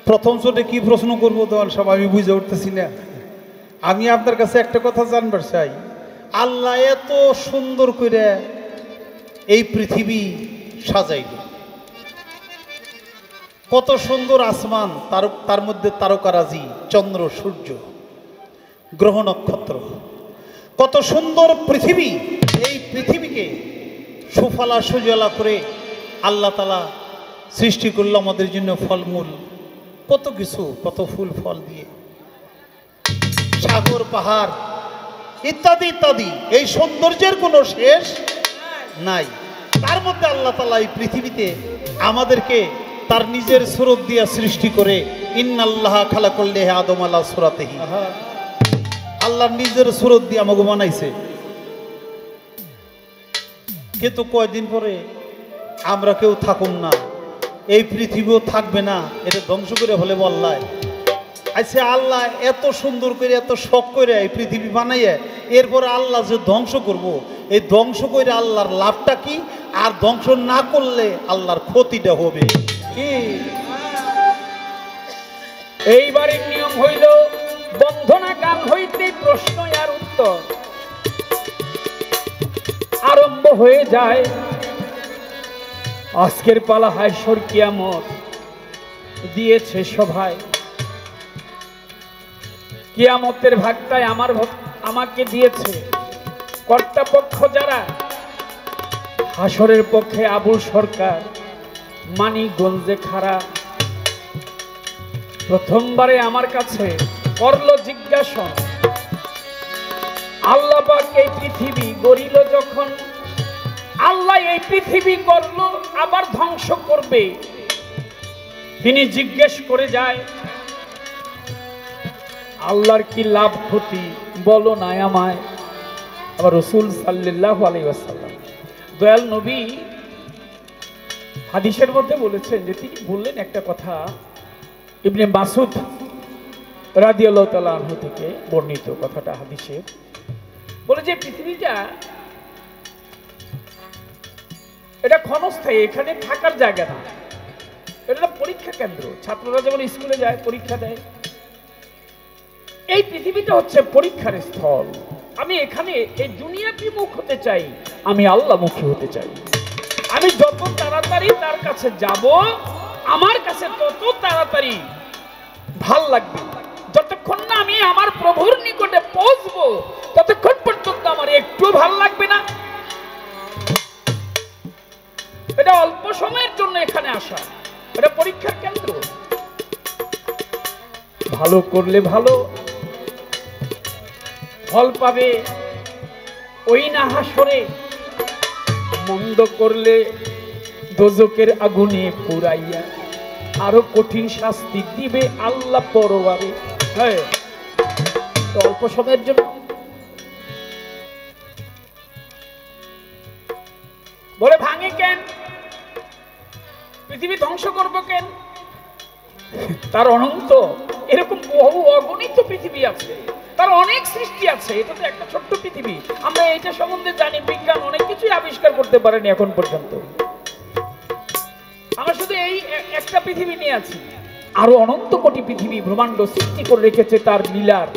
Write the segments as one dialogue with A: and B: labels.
A: প্রথম ছোটে কি প্রশ্ন করবো তোমার সব আমি বুঝে উঠতেছি না। আমি আপনার কাছে একটা কথা জানবার চাই, আল্লাহ এত সুন্দর করে এই পৃথিবী সাজাইল, কত সুন্দর আসমান, তার মধ্যে তারকারাজি, চন্দ্র সূর্য গ্রহ নক্ষত্র, কত সুন্দর পৃথিবী। এই পৃথিবীকে সুফলা সুজলা করে আল্লাহ তাআলা সৃষ্টি করলো আমাদের জন্য, ফলমূল কত কিছু, কত ফুল ফল দিয়ে, সাগর পাহাড় ইত্যাদি ইত্যাদি। এই সৌন্দর্যের কোনো শেষ নাই। তার মধ্যে আল্লাহ তাআলা এই পৃথিবীতে আমাদেরকে তার নিজের সুরত দিয়া সৃষ্টি করে, ইন্নাল্লাহা খালাকাল আদম আলা সূরাতিহি, আল্লাহ নিজের সুরত দিয়ে আমাকে বানাইছে। কিন্তু কয়দিন পরে আমরা কেউ থাকুম না, এই পৃথিবীও থাকবে না, এটা ধ্বংস করে হলে বললায়। আচ্ছা, আল্লাহ এত সুন্দর করে এত শখ করে এই পৃথিবী বানাইয়ে এরপরে আল্লাহ যে ধ্বংস করব, এই ধ্বংস করে আল্লাহর লাভটা কি, আর ধ্বংস না করলে আল্লাহর ক্ষতিটা হবে কি?
B: এইবারের নিয়ম হইল বন্ধনা গান হইতে প্রশ্ন আর উত্তর আরম্ভ হয়ে যায়। আজকের পালা হায়শর কিয়ামত দিয়েছে সভায়, কিয়ামতের ভাগটাই আমাকে দিয়েছে কর্তাপক্ষ যারা। হাসরের পক্ষে আবুল সরকার মানিকগঞ্জে খাড়া, প্রথমবারে আমার কাছে করল জিজ্ঞাসা, আল্লাহ পাক এই পৃথিবী গড়িল যখন, আল্লাহ এই পৃথিবী করলো আবার ধ্বংস করবে, তিনি জিজ্ঞেস করে যায়, আল্লাহর কি লাভ ক্ষতি বলো না আমায়। আবার রাসূল সাল্লাল্লাহু আলাইহি ওয়াসাল্লাম দয়াল নবী হাদিসের মধ্যে বলেছেন যে তিনি বললেন একটা কথা, ইবনে মাসউদ রাদিয়াল্লাহু তাআলা আনহু থেকে বর্ণিত কথাটা হাদিসে, বলে যে পৃথিবীটা এটা ক্ষণস্থায়ী, এখানে থাকার জায়গা না, এটা পরীক্ষা কেন্দ্র। ছাত্ররা যেমন স্কুলে যায় পরীক্ষা দেয়, এই পৃথিবীটা হচ্ছে পরীক্ষার স্থল। আমি এখানে এই দুনিয়া বিমুখ হতে চাই, আমি আল্লাহমুখী হতে চাই। আমি যত তাড়াতাড়ি তার কাছে যাব, আমার কাছে তত তাড়াতাড়ি ভাল লাগবে। যতক্ষণ না আমি আমার প্রভুর নিকটে পৌঁছবো, ততক্ষণ পর্যন্ত আমার একটু ভাল লাগবে না। এটা অল্প সময়ের জন্য এখানে আসা, এটা পরীক্ষার কেন্দ্র। ভালো করলে ভালো ফল পাবে ওই না হাসরে, মন্দ করলে দোজকের আগুনে পুরাইয়া আরো কঠিন শাস্তি দিবে আল্লাহ পরবারে। হ্যাঁ, অল্প সময়ের জন্য বলে ভাঙে কেন, পৃথিবী ধ্বংস করবো কেন, তার অনন্ত এরকম বহু অগণিত পৃথিবী আছে, তার অনেক সৃষ্টি আছে। এটা তো একটা ছোট্ট পৃথিবী, আমরা এটা সম্বন্ধে জানি, বিজ্ঞান অনেক কিছুই আবিষ্কার করতে পারেনি এখন পর্যন্ত। আমরা শুধু এই একটা পৃথিবী নিয়ে আছি, আরো অনন্ত কোটি পৃথিবী ব্রহ্মাণ্ড সৃষ্টি করে রেখেছে, তার লীলার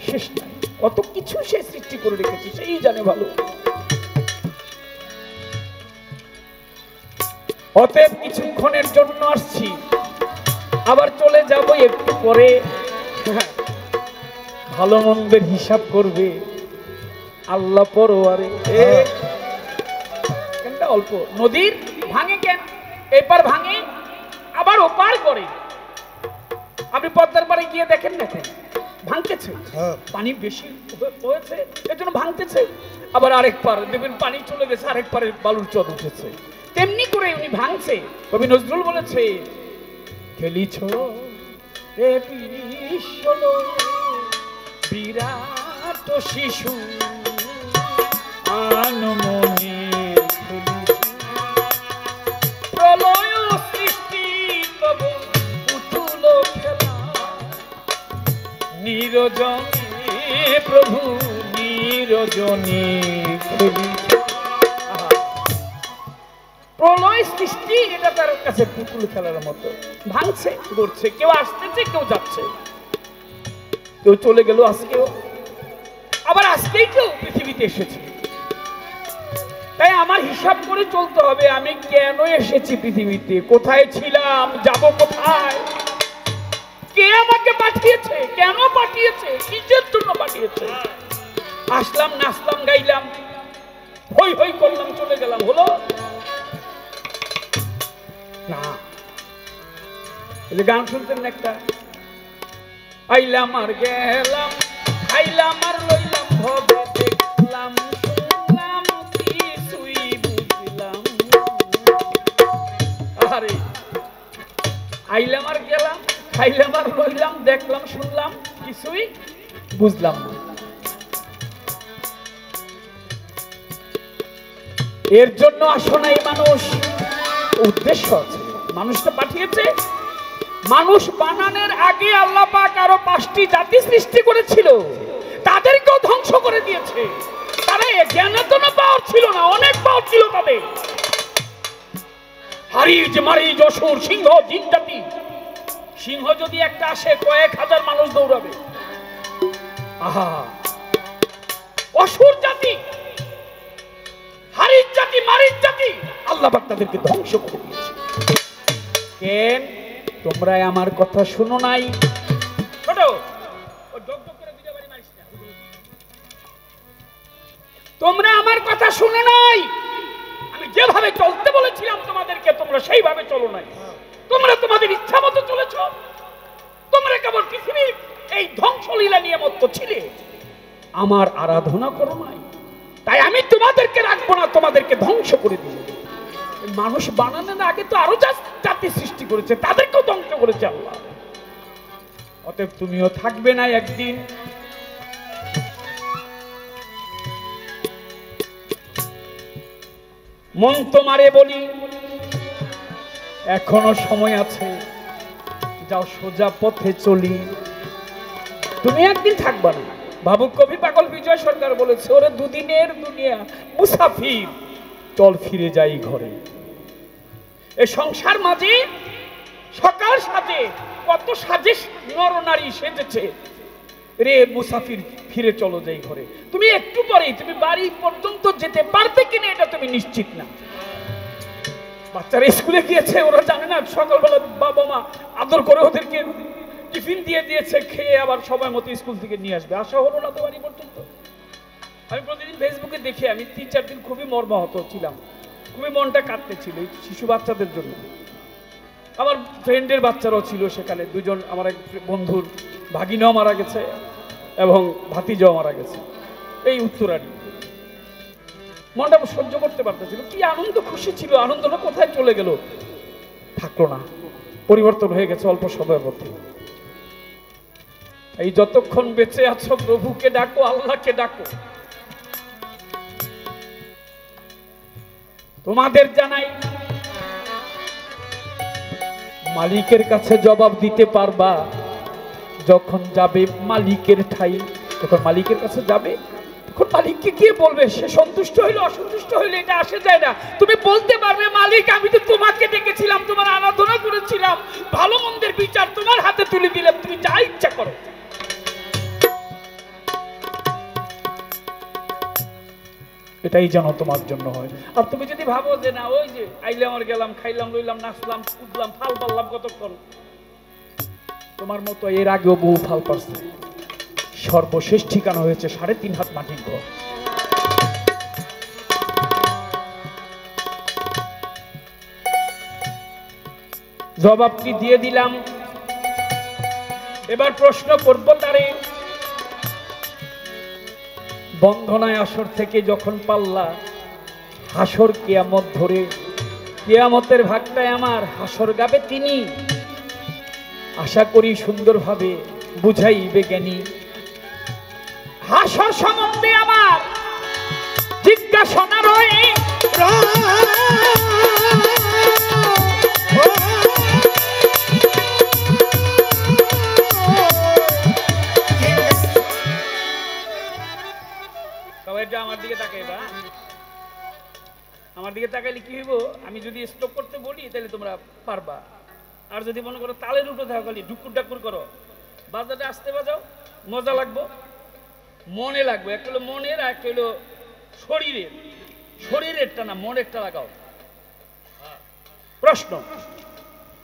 B: শেষ নাই। কত কিছু সে সৃষ্টি করে রেখেছে সেই জানে ভালো। অতএব কিছুক্ষণের জন্য আসছি, আবার চলে যাব একটু পরে। ভালো মন্দের হিসাব করবে আল্লাহ পরওয়ারে। অল্প নদীর ভাঙে কেন, এপার ভাঙে আবার ওপার করে। আপনি পদ্মার পাড়ে গিয়ে দেখেন না কেন ভাঙতেছে, পানি বেশি হয়েছে এজন্য ভাঙতেছে। আবার আরেক পার দেখবেন পানি চলে গেছে, আরেক পারে বালুর চর উঠেছে, তেমনি করে উনি ভাঙছে। কবি নজরুল বলেছে, খেলিছ রে বিশ্বল বিরাট শিশু আনমনে, প্রলয় সৃষ্টি তব পুতুল খেলা, নিরজনে প্রভু নিরজনে খেলিছ। প্রলয় সৃষ্টি এটা তার কাছে পুতুল খেলার মতো, ভাঙছে গড়ছে, কেউ আসতেছে কেউ যাচ্ছে, কেউ চলে গেল আজকেও, আবার আজকেই কেউ পৃথিবীতে এসেছে। তাই আমার হিসাব করে চলতে হবে, আমি কেন এসেছি পৃথিবীতে, কোথায় ছিলাম, যাব কোথায়, কে আমাকে পাঠিয়েছে, কেন পাঠিয়েছে, কিসের জন্য পাঠিয়েছে। আসলাম, নাচলাম, গাইলাম, হই হই করলাম, চলে গেলাম, হলো না। গান শুনতেন একটা, আইলাম আর গেলাম, খাইলাম আর লইলাম, ভবে দেখলাম শুনলাম, কিছুই বুঝলাম। আরে আইলাম আর গেলাম, খাইলাম আর লইলাম, দেখলাম শুনলাম, কিছুই বুঝলাম না। এর জন্য আসো নাই মানুষ, উদ্দেশ্য আছে, মানুষটা পাঠিয়েছে। মানুষ বানানোর আগে আল্লাহ পাক আরো 5টি জাতি সৃষ্টি করেছিল, তাদেরকেও ধ্বংস করে দিয়েছে। তারা জ্ঞানাতন পাওয়ার ছিল না, অনেক পাওয়ার ছিল তাদের। হারিজ মারিজ অসুর সিংহ জিন জাতি, সিংহ যদি একটা আসে কয়েক হাজার মানুষ দৌড়াবে। আহা, অসুর জাতি, হারিজ জাতি, মারিজ জাতি, আল্লাহ পাক তাদেরকে ধ্বংস করে দিয়েছে। কেন? তোমরা আমার কথা শুনো নাই। তোমরা আমার কথা শুনো নাই, আমি যেভাবে চলতে বলেছিলাম তোমাদেরকে, তোমরা সেইভাবে চলো নাই। তোমরা তোমাদের ইচ্ছা মতো চলেছ, তোমরা কেবল পৃথিবীর এই ধ্বংসলীলা নিয়ে মত্ত ছিলে, আমার আরাধনা করো নাই। তাই আমি তোমাদেরকে রাখবো না, তোমাদেরকে ধ্বংস করে দিব। মানুষ বানানোর আগে তো আরো জাতি সৃষ্টি করেছে, তাদেরকেও ধ্বংস করেছে আল্লাহ। অতএব তুমিও থাকবে না একদিন। মন তোমারে বলি, এখনো সময় আছে, যাও সোজা পথে চলি। তুমি একদিন থাকবা না। ভাবুক কবি পাগল বিজয় সরকার বলেছে, ওরে দুদিনের দুনিয়া মুসাফির, চল ফিরে যাই ঘরে। এই সংসার মাঝে সকাল সাজে, কত সাজে নর নারী সেজেছে রে, মুসাফির ফিরে চলো যাই ঘরে। তুমি একটু পরেই তুমি বাড়ি পর্যন্ত যেতে পারবে কিনা এটা তুমি নিশ্চিত না। বাচ্চারা স্কুলে গিয়েছে, ওরা জানে না সকালবেলা বাবা মা আদর করে ওদেরকে টিফিন দিয়ে দিয়েছে, খেয়ে আবার সময় মতো স্কুল থেকে নিয়ে আসবে। আশা হলো না তো বাড়ি পর্যন্ত। আমি প্রতিদিন ফেসবুকে দেখে, আমি 3-4 দিন খুবই মর্মাহত ছিলাম, খুবই মনটা কাঁদতেছিল শিশু বাচ্চাদের জন্য। আমার ফ্রেন্ডের বাচ্চারাও ছিল সেখানে, 2জন আমার এক বন্ধুর ভাগিনাও মারা গেছে এবং ভাতিজাও মারা গেছে, এই উত্তরারি। মনটা সহ্য করতে পারতেছিল, কি আনন্দ খুশি ছিল, আনন্দটা কোথায় চলে গেল, থাকলো না, পরিবর্তন হয়ে গেছে অল্প সময়ের মধ্যে। এই যতক্ষণ বেঁচে আছো প্রভুকে ডাকো, আল্লাহকে ডাকো। তোমাদের জানাই, মালিকের কাছে জবাব দিতে পারবা যখন যাবে মালিকের ঠাই। যখন মালিকের কাছে যাবে, তখন মালিককে গিয়ে বলবে, সে সন্তুষ্ট হইলো অসন্তুষ্ট হইলে এটা আসে যায় না। তুমি বলতে পারবে, মালিক আমি তো তোমাকে ডেকেছিলাম, তোমার আরাধনা করেছিলাম, ভালো মন্দের বিচার তোমার হাতে তুলে দিলাম, তুমি যা ইচ্ছা করো। এটাই যেন তোমার জন্য হয়। আর তুমি যদি ভাবো যে না, ওই যে আইলাম আর গেলাম, খাইলাম লইলাম, নাচলাম কুদলাম, ফাল পারলাম কতক্ষণ, তোমার মতো এর আগেও বহু ফাল পারছে। সর্বশেষ ঠিকানা হয়েছে 3.5 হাত মাটির ঘর। জবাবটি দিয়ে দিলাম, এবার প্রশ্ন করব তারে, বন্ধনায় আসর থেকে যখন পাল্লা, হাসর কিয়ামত ধরে, কিয়ামতের ভাগটায় আমার হাসর গাবে তিনি, আশা করি সুন্দরভাবে বুঝাইবে জ্ঞানী। হাসর সম্বন্ধে আমার জিজ্ঞাসা রয়ে, আমার দিকে তাকাইবা, আমার দিকে তাকাইলে কি হইব, আমি যদি স্টপ করতে বলি তাহলে তোমরা পারবা, আর যদি মনে করো তালের উপরে থাকো খালি ডুকুর ডাকুর করো, বাজারে আসতে বাজাও, মজা লাগবো, মনে লাগবে। একটা হলো মনের, আর একটা হলো শরীরের। শরীরেরটা না, মনেরটা লাগাও। প্রশ্ন,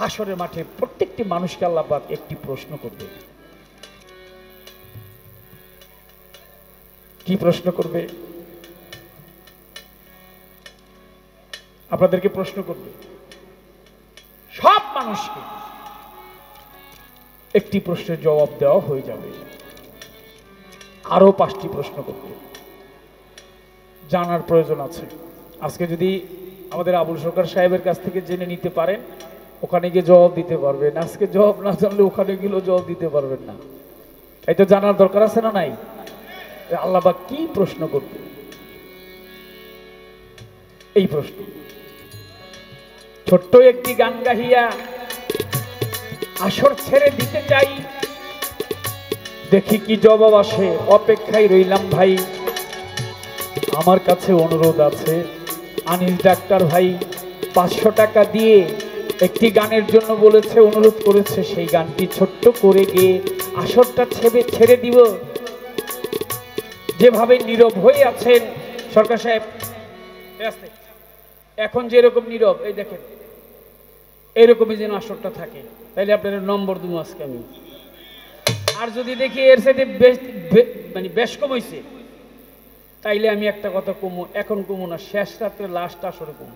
B: হাসরের মাঠে প্রত্যেকটি মানুষকে আল্লাহ পাক একটি প্রশ্ন করবে। কি প্রশ্ন করবে? আপনাদেরকে প্রশ্ন করবে, সব মানুষকে একটি প্রশ্নের জবাব দেওয়া হয়ে যাবে, আরো 5টি প্রশ্ন করবে। জানার প্রয়োজন আছে। আজকে যদি আমাদের আবুল সরকার সাহেবের কাছ থেকে জেনে নিতে পারেন, ওখানে গিয়ে জবাব দিতে পারবেন। আজকে জবাব না জানলে ওখানে গেলেও জবাব দিতে পারবেন না। এই তো জানার দরকার আছে না নাই? আল্লাহ পাক কি প্রশ্ন করবে? এই প্রশ্ন। ছোট্ট একটি গান গাহিয়া আসর ছেড়ে দিতে চাই, দেখি কি জবাব আসে, অপেক্ষায় রইলাম ভাই। আমার কাছে অনুরোধ আছে, আনিস ডাক্তার ভাই 500 টাকা দিয়ে একটি গানের জন্য বলেছে, অনুরোধ করেছে, সেই গানটি ছোট্ট করে গিয়ে আসরটা ছেড়ে দিব। যেভাবে নীরব হয়ে আছেন সরকার সাহেব, এখন যেরকম নীরব, এই দেখেন এরকমই যেন আসরটা থাকে। তাইলে আপনার নম্বর দেবো আজকে আমি। আর যদি দেখি এর সাথে মানে বেশ কম হয়েছে, তাইলে আমি একটা কথা কমু, এখন কমু না, শেষ রাত্রে লাস্ট আসরে কমু।